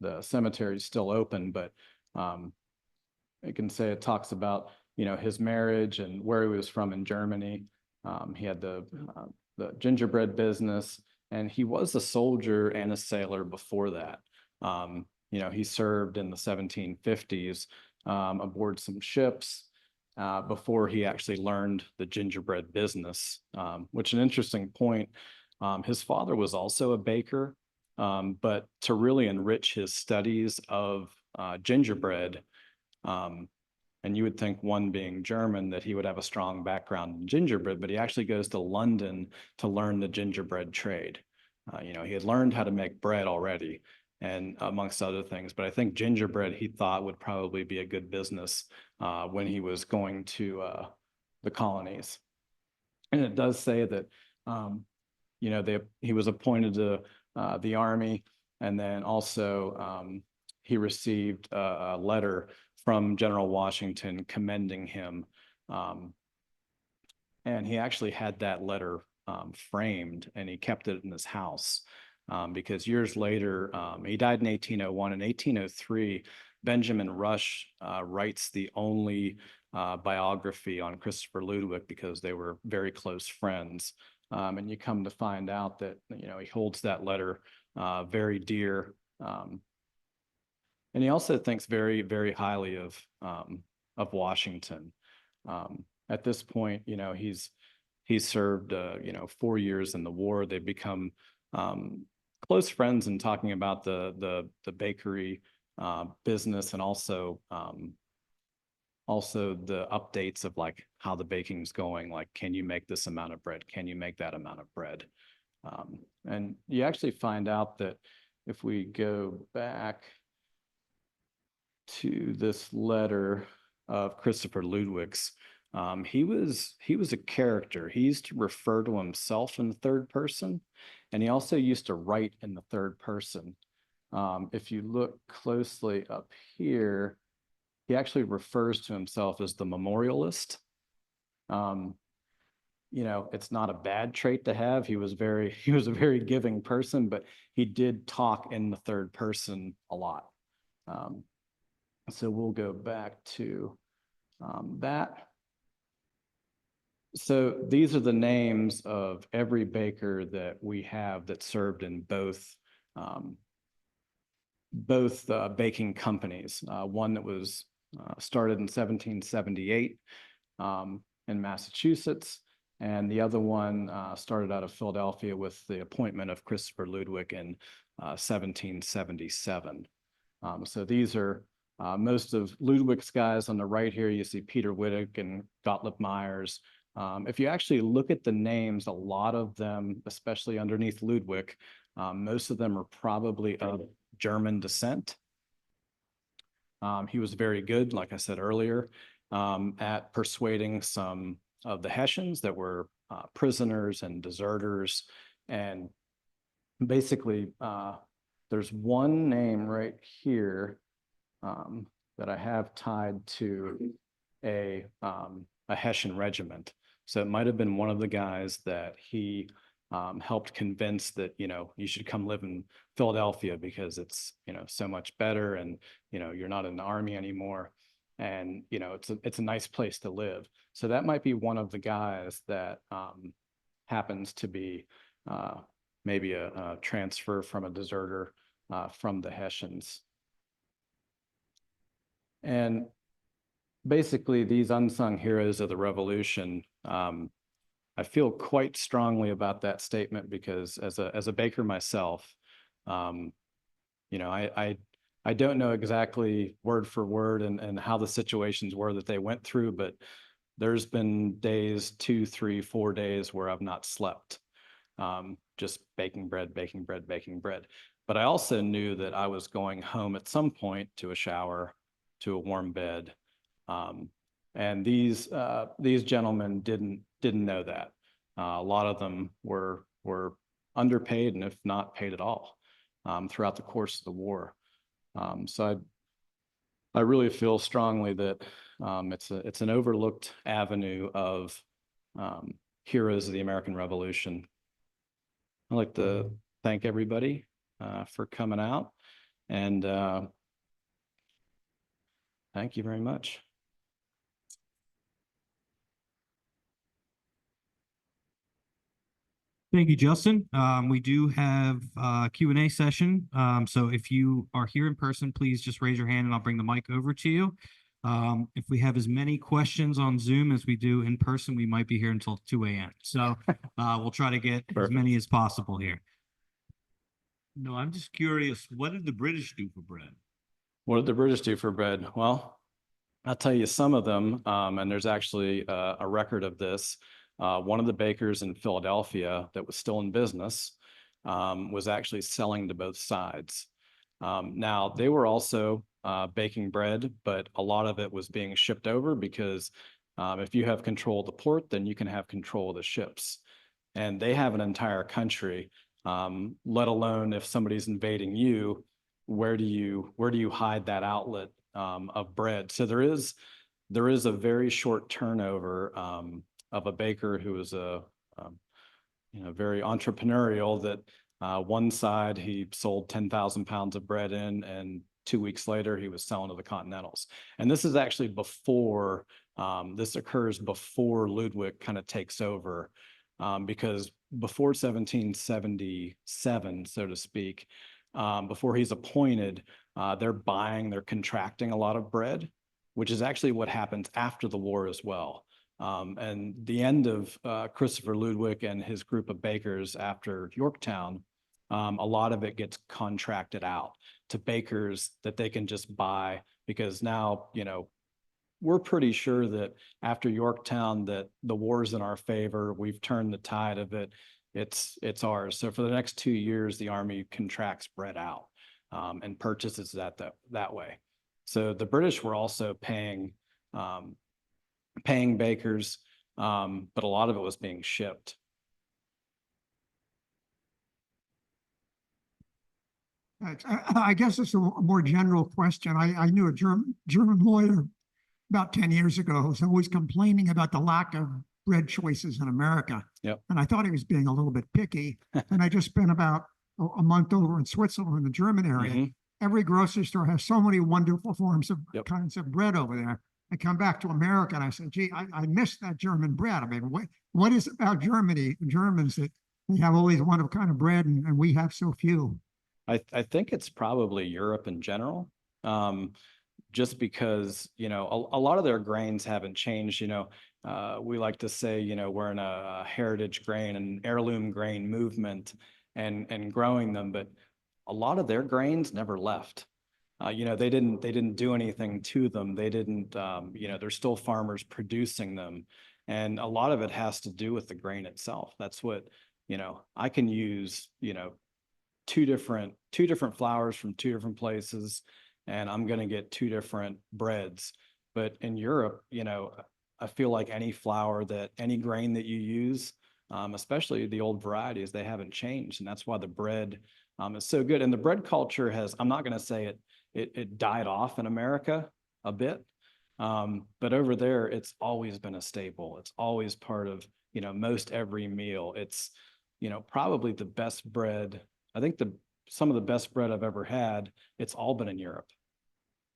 The cemetery is still open, but you can say it talks about, his marriage and where he was from in Germany. He had the gingerbread business, and he was a soldier and a sailor before that. He served in the 1750s aboard some ships before he actually learned the gingerbread business, which is an interesting point. His father was also a baker, but to really enrich his studies of gingerbread, and you would think, one being German, that he would have a strong background in gingerbread, but he actually goes to London to learn the gingerbread trade. He had learned how to make bread already, and amongst other things, but I think gingerbread he thought would probably be a good business when he was going to the colonies. And it does say that he was appointed to the Army, and then also he received a letter from General Washington commending him, and he actually had that letter framed, and he kept it in his house. Because years later, he died in 1801. In 1803, Benjamin Rush writes the only biography on Christopher Ludwick, because they were very close friends. And you come to find out that, he holds that letter very dear. And he also thinks very, very highly of Washington. At this point, he's served 4 years in the war. They've become close friends in talking about the bakery business, and also the updates of like how the baking's going. Like, can you make this amount of bread? Can you make that amount of bread? And you actually find out that if we go back to this letter of Christopher Ludwick's, He was a character. He used to refer to himself in the third person, and he also used to write in the third person. If you look closely up here, he actually refers to himself as the memorialist. Um, you know, it's not a bad trait to have. He was a very giving person, but he did talk in the third person a lot. So we'll go back to that. So these are the names of every baker that we have that served in both baking companies. One that was started in 1778 in Massachusetts, and the other one started out of Philadelphia with the appointment of Christopher Ludwick in 1777. So these are most of Ludwick's guys on the right here. You see Peter Wittick and Gottlieb Myers. If you actually look at the names, a lot of them, especially underneath Ludwick, most of them are probably of German descent. He was very good, like I said earlier, at persuading some of the Hessians that were prisoners and deserters. And basically, there's one name right here that I have tied to a Hessian regiment. So it might have been one of the guys that he helped convince that, you know, you should come live in Philadelphia because it's, you know, so much better, and, you know, you're not in the army anymore, and, you know, it's a nice place to live. So that might be one of the guys that happens to be maybe a transfer from a deserter from the Hessians. And basically, these unsung heroes of the Revolution, I feel quite strongly about that statement because as a baker myself, you know, I don't know exactly word for word and how the situations were that they went through, but there's been days, 2, 3, 4 days where I've not slept, just baking bread, baking bread, baking bread. But I also knew that I was going home at some point to a shower, to a warm bed. And these gentlemen didn't know that. A lot of them were underpaid, and if not paid at all, throughout the course of the war. So I really feel strongly that it's an overlooked avenue of heroes of the American Revolution. I'd like to thank everybody for coming out, and thank you very much. Thank you, Justin. We do have a Q&A session. So if you are here in person, please just raise your hand and I'll bring the mic over to you. If we have as many questions on Zoom as we do in person, we might be here until 2 a.m. So we'll try to get as many as possible here. No, I'm just curious, what did the British do for bread? What did the British do for bread? Well, I'll tell you some of them, and there's actually a record of this. One of the bakers in Philadelphia that was still in business was actually selling to both sides. Now, they were also baking bread, but a lot of it was being shipped over because if you have control of the port, then you can have control of the ships. And they have an entire country, let alone if somebody's invading you, where do you hide that outlet of bread? So there is a very short turnover of a baker who is you know, very entrepreneurial, that one side he sold 10,000 pounds of bread in, and 2 weeks later he was selling to the Continentals. And this is actually before, this occurs before Ludwick kind of takes over, because before 1777, so to speak, before he's appointed, they're contracting a lot of bread, which is actually what happens after the war as well. And the end of Christopher Ludwick and his group of bakers after Yorktown, a lot of it gets contracted out to bakers that they can just buy, because now, you know, we're pretty sure that after Yorktown that the war's in our favor. We've turned the tide of it. It's ours. So for the next 2 years, the Army contracts bread out and purchases that way. So the British were also paying paying bakers, but a lot of it was being shipped. I guess it's a more general question. I knew a German lawyer about 10 years ago who was always complaining about the lack of bread choices in America. Yep. And I thought he was being a little bit picky. And I just spent about a month over in Switzerland, in the German area. Mhm. Every grocery store has so many wonderful forms of Yep. kinds of bread over there. I come back to America and I said, gee, I miss that German bread. I mean, what is it about Germans that they have always one of kind of bread and we have so few? I think it's probably Europe in general. Just because, a lot of their grains haven't changed, we like to say, we're in a heritage grain and heirloom grain movement and growing them, but a lot of their grains never left. They didn't do anything to them. They didn't, there's still farmers producing them. And a lot of it has to do with the grain itself. That's what, I can use, two different flours from two different places, and I'm going to get two different breads. But in Europe, I feel like any grain that you use, especially the old varieties, they haven't changed. And that's why the bread is so good. And the bread culture I'm not going to say it died off in America a bit. But over there, it's always been a staple. It's always part of, most every meal. It's, probably the best bread. I think some of the best bread I've ever had, it's all been in Europe.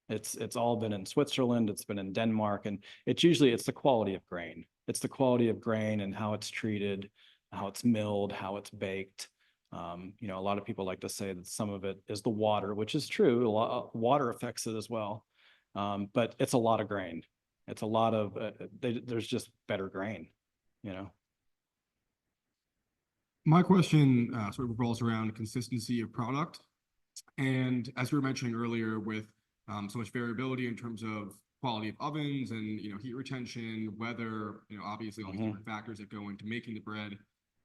It's all been in Switzerland, it's been in Denmark, and it's the quality of grain. It's the quality of grain and how it's treated, how it's milled, how it's baked. A lot of people like to say that some of it is the water, which is true. A lot water affects it as well. But it's a lot of grain. It's a lot of there's just better grain, My question sort of revolves around consistency of product. And as we were mentioning earlier, with so much variability in terms of quality of ovens and heat retention, weather, obviously all these different factors that go into making the bread.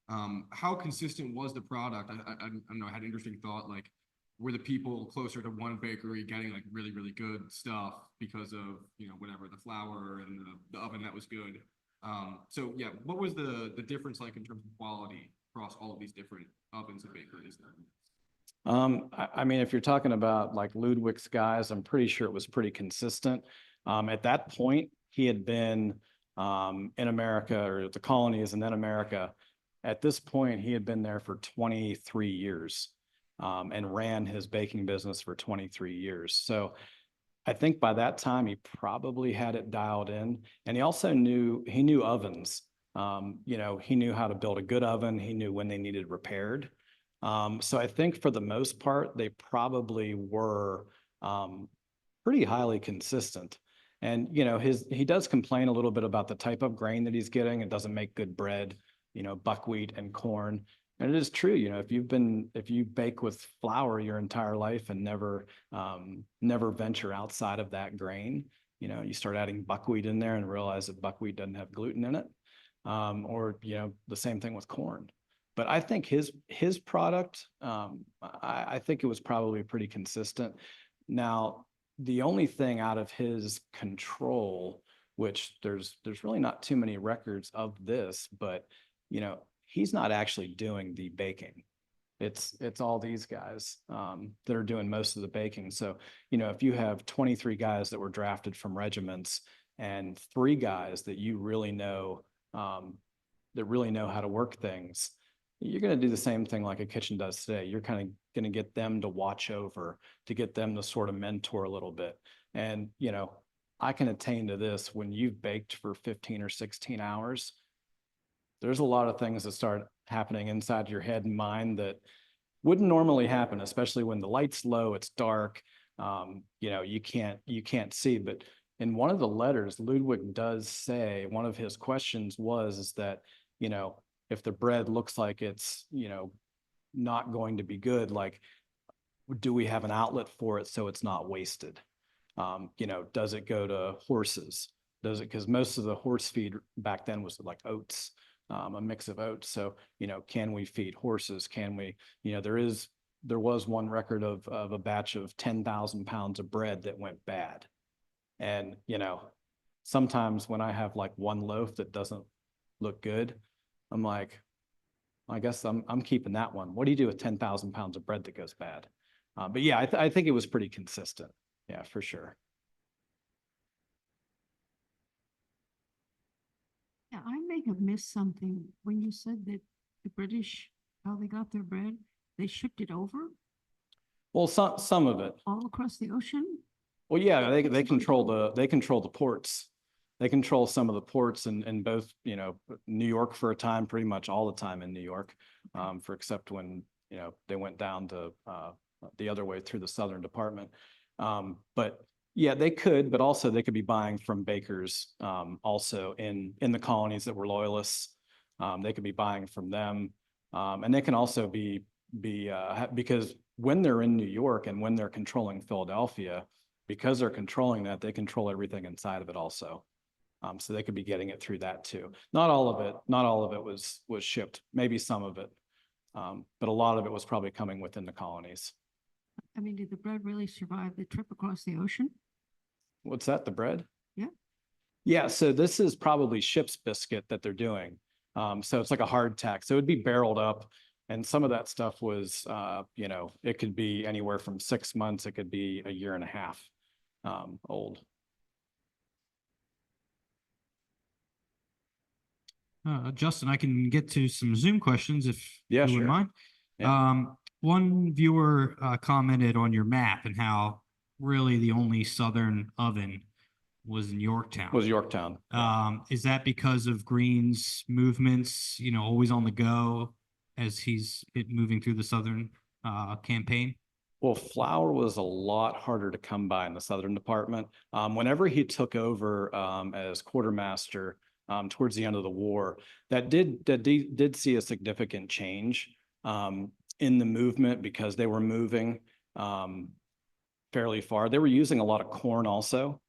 How consistent was the product? I don't know. I had an interesting thought, like, were the people closer to one bakery getting like really, really good stuff because of whatever, the flour and the oven that was good? So yeah, what was the difference like in terms of quality across all of these different ovens and bakeries then? I mean, if you're talking about like Ludwick's guys, I'm pretty sure it was pretty consistent. At that point, he had been in America or the colonies and then America. At this point, he had been there for 23 years and ran his baking business for 23 years. So I think by that time, he probably had it dialed in. And he also knew ovens. He knew how to build a good oven. He knew when they needed repaired. So I think for the most part, they probably were pretty highly consistent. And, he does complain a little bit about the type of grain that he's getting. It doesn't make good bread, buckwheat and corn. And it is true, if you bake with flour your entire life and never venture outside of that grain, you start adding buckwheat in there and realize that buckwheat doesn't have gluten in it. Or, the same thing with corn. But I think his product, I think it was probably pretty consistent. Now, the only thing out of his control, which there's really not too many records of this, but he's not actually doing the baking. It's all these guys that are doing most of the baking. So, if you have 23 guys that were drafted from regiments and 3 guys that you really know how to work things, you're going to do the same thing like a kitchen does today. You're kind of going to get them to watch over, to get them to sort of mentor a little bit. And, I can attain to this when you've baked for 15 or 16 hours. There's a lot of things that start happening inside your head and mind that wouldn't normally happen, especially when the light's low, it's dark, you can't see. But in one of the letters, Ludwick does say, one of his questions is that, if the bread looks like it's, not going to be good, like, do we have an outlet for it so it's not wasted? Does it go to horses? Because most of the horse feed back then was like oats, a mix of oats. So, can we feed horses? Can we, there was one record of a batch of 10,000 pounds of bread that went bad. And, sometimes when I have like one loaf that doesn't look good, I'm like, I guess I'm keeping that one. What do you do with 10,000 pounds of bread that goes bad? But yeah, I think it was pretty consistent. Yeah, for sure. Yeah, I may have missed something when you said that the British, how they got their bread, they shipped it over Well, some of it. all across the ocean? Well, yeah, they control the ports. They control some of the ports in both, you know, New York for a time, pretty much all the time in New York, for except when, you know, they went down to the other way through the Southern Department. But yeah, they could, but also they could be buying from bakers also in the colonies that were loyalists. They could be buying from them, and they can also be because when they're in New York and when they're controlling Philadelphia, because they're controlling that, they control everything inside of it also. So they could be getting it through that too. Not all of it was shipped, maybe some of it. But a lot of it was probably coming within the colonies. I mean, did the bread really survive the trip across the ocean? What's that, the bread? Yeah. Yeah, so this is probably ship's biscuit that they're doing. So it's like a hardtack. So it'd be barreled up. And some of that stuff was, you know, it could be anywhere from 6 months, it could be a year and a half old. Justin, I can get to some Zoom questions if Yeah, you sure. wouldn't mind. Yeah. One viewer commented on your map and how really the only southern oven was in Yorktown. Was Yorktown. Is that because of Green's movements, you know, always on the go as he's moving through the southern campaign? Well, flour was a lot harder to come by in the Southern Department. Whenever he took over as quartermaster towards the end of the war, that did see a significant change in the movement because they were moving fairly far. They were using a lot of corn also.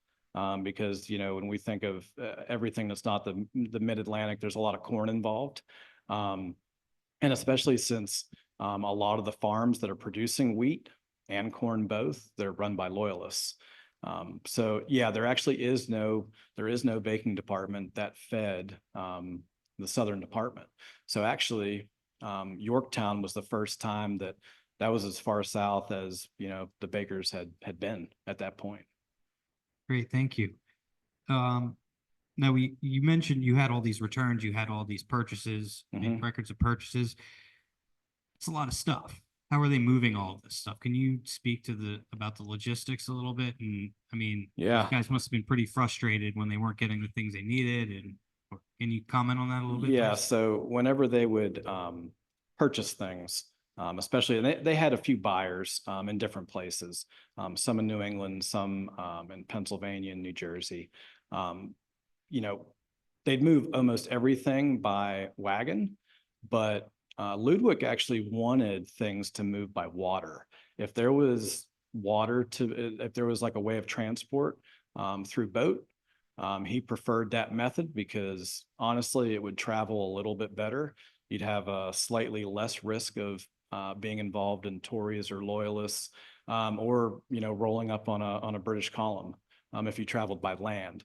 Because, you know, when we think of everything that's not the mid-Atlantic, there's a lot of corn involved. And especially since a lot of the farms that are producing wheat and corn both, they're run by loyalists. So yeah, there is no baking department that fed the Southern Department. So actually, Yorktown was the first time that was as far south as, you know, the bakers had been at that point. Great, thank you. Now you mentioned you had all these returns, you had all these purchases, records of purchases. It's a lot of stuff. How are they moving all of this stuff? Can you speak about the logistics a little bit? And I mean, Yeah, you guys must have been pretty frustrated when they weren't getting the things they needed. And can you comment on that a little bit? Yeah, please? so whenever they would purchase things, especially, and they had a few buyers in different places, some in New England, some in Pennsylvania and New Jersey. You know, they'd move almost everything by wagon, but Ludwick actually wanted things to move by water. If there was if there was like a way of transport through boat, he preferred that method because honestly, it would travel a little bit better. You'd have a slightly less risk of being involved in Tories or loyalists, or, you know, rolling up on a British column if you traveled by land.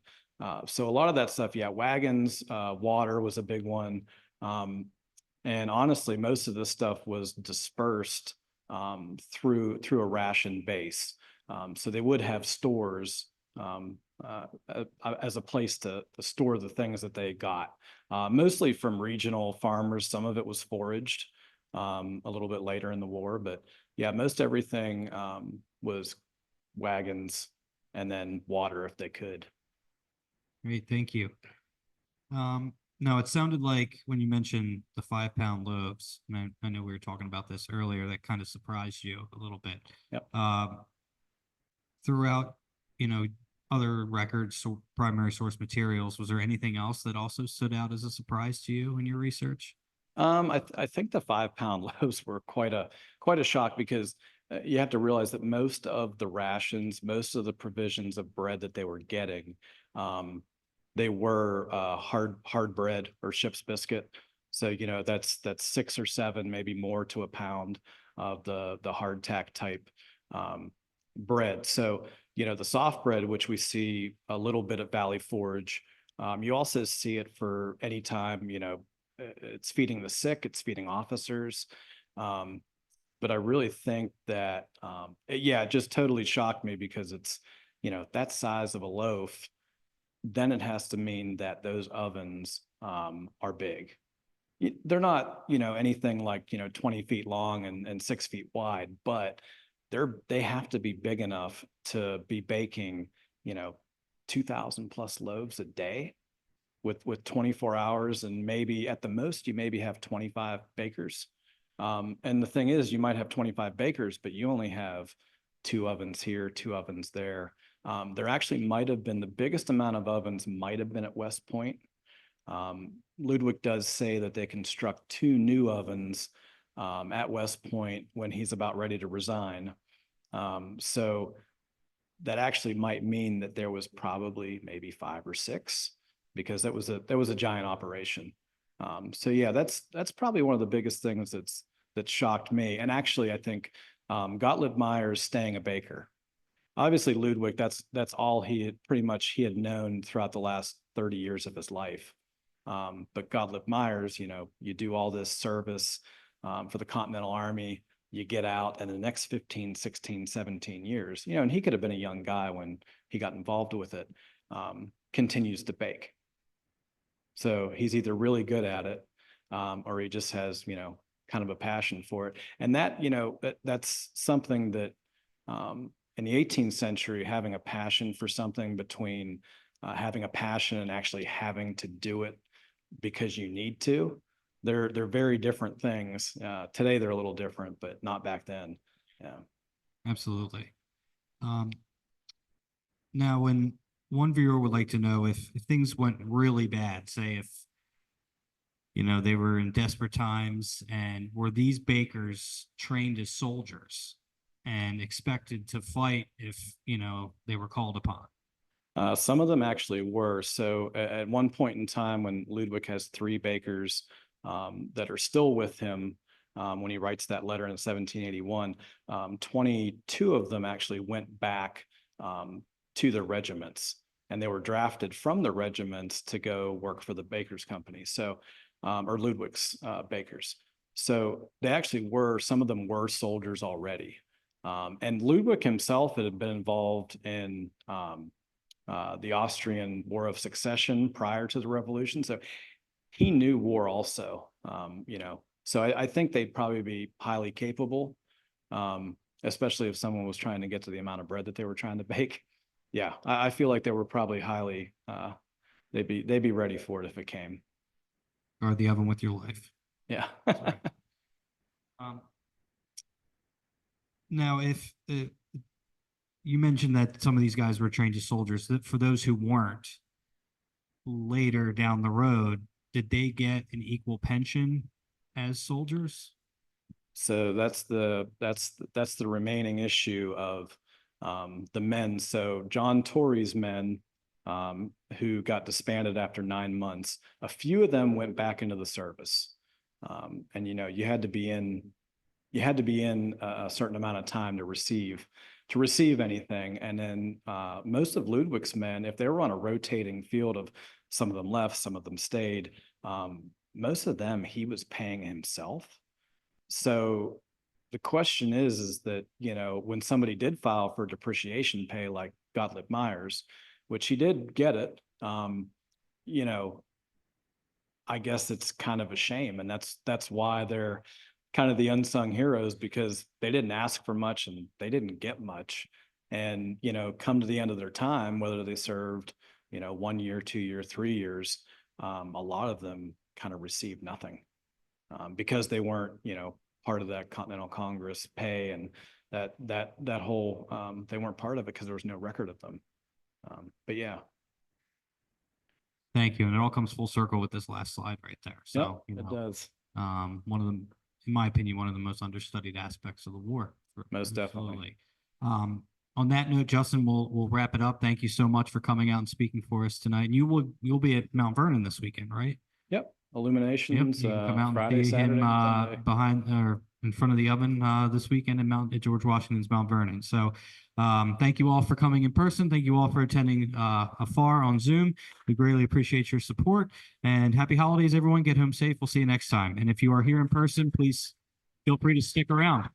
So a lot of that stuff, yeah, wagons, water was a big one. And honestly, most of this stuff was dispersed through a ration base. So they would have stores as a place to store the things that they got, mostly from regional farmers. Some of it was foraged a little bit later in the war, but yeah, most everything was wagons and then water if they could. Great, thank you. No, it sounded like when you mentioned the 5-pound loaves, and I know we were talking about this earlier, that kind of surprised you a little bit. Yep. Throughout, you know, other records, so primary source materials, was there anything else that also stood out as a surprise to you in your research? I think the 5-pound loaves were quite a shock because you have to realize that most of the rations, most of the provisions of bread that they were getting, they were hard bread or ship's biscuit. So, you know, that's 6 or 7, maybe more to a pound of the hardtack type bread. So the soft bread, which we see a little bit at Valley Forge, you also see it for any time, it's feeding the sick, it's feeding officers. But I really think that, it just totally shocked me because it's, that size of a loaf, then it has to mean that those ovens are big. They're not, anything like, 20 feet long and 6 feet wide, but they have to be big enough to be baking, 2,000 plus loaves a day with 24 hours, and maybe at the most you maybe have 25 bakers. And the thing is, you might have 25 bakers, but you only have 2 ovens here, 2 ovens there. There actually might have been the biggest amount of ovens might have been at West Point. Ludwick does say that they construct 2 new ovens at West Point when he's about ready to resign. So that actually might mean that there was probably maybe 5 or 6, because that was a giant operation. So yeah, that's probably one of the biggest things that shocked me. And actually, I think Gottlieb Myers staying a baker. Obviously, Ludwick, that's all he had known throughout the last 30 years of his life. But Gottlieb Myers, you do all this service for the Continental Army, you get out, and the next 15, 16, 17 years, and he could have been a young guy when he got involved with it, continues to bake. So he's either really good at it, or he just has, kind of a passion for it. And that, that's something that in the 18th century, having a passion for something between having a passion and actually having to do it because you need to, they're very different things. Today they're a little different, but not back then. Yeah. Absolutely. Now, when one viewer would like to know if things went really bad, say if, they were in desperate times, and were these bakers trained as soldiers and expected to fight if, they were called upon? Some of them actually were. So at one point in time, when Ludwick has 3 bakers that are still with him, when he writes that letter in 1781, 22 of them actually went back to the regiments, and they were drafted from the regiments to go work for the Bakers Company. So, or Ludwick's bakers. So they actually some of them were soldiers already. And Ludwick himself had been involved in the Austrian War of Succession prior to the Revolution. So he knew war also, so I think they'd probably be highly capable, especially if someone was trying to get to the amount of bread that they were trying to bake. Yeah, I feel like they were probably highly, they'd be ready for it if it came. Guard the oven with your life. Yeah. Now, if you mentioned that some of these guys were trained as soldiers, that for those who weren't, later down the road, did they get an equal pension as soldiers? So that's the remaining issue of the men. So John Tory's men, who got disbanded after 9 months, a few of them went back into the service. And you had to be in a certain amount of time to receive anything. And then most of Ludwick's men, if they were on a rotating field of, some of them left, some of them stayed, most of them he was paying himself. So the question is that, when somebody did file for depreciation pay, like Gottlieb Myers, which he did get it, I guess it's kind of a shame. And that's why they're kind of the unsung heroes, because they didn't ask for much and they didn't get much. And, come to the end of their time, whether they served, 1 year, 2 year, 3 years, a lot of them kind of received nothing, because they weren't, part of that Continental Congress pay, and that whole, they weren't part of it because there was no record of them. But yeah. Thank you. And it all comes full circle with this last slide right there. So, Yep, it does. One of them, in my opinion, one of the most understudied aspects of the war. Most definitely. On that note, Justin, we'll wrap it up. Thank you so much for coming out and speaking for us tonight. And you'll be at Mount Vernon this weekend, right? Yep. Illuminations, Yep. You can come out Friday, and see him Saturday, Sunday. behind or in front of the oven this weekend at George Washington's Mount Vernon. So thank you all for coming in person. Thank you all for attending afar on Zoom. We greatly appreciate your support, and happy holidays, everyone. Get home safe. We'll see you next time. And if you are here in person, please feel free to stick around.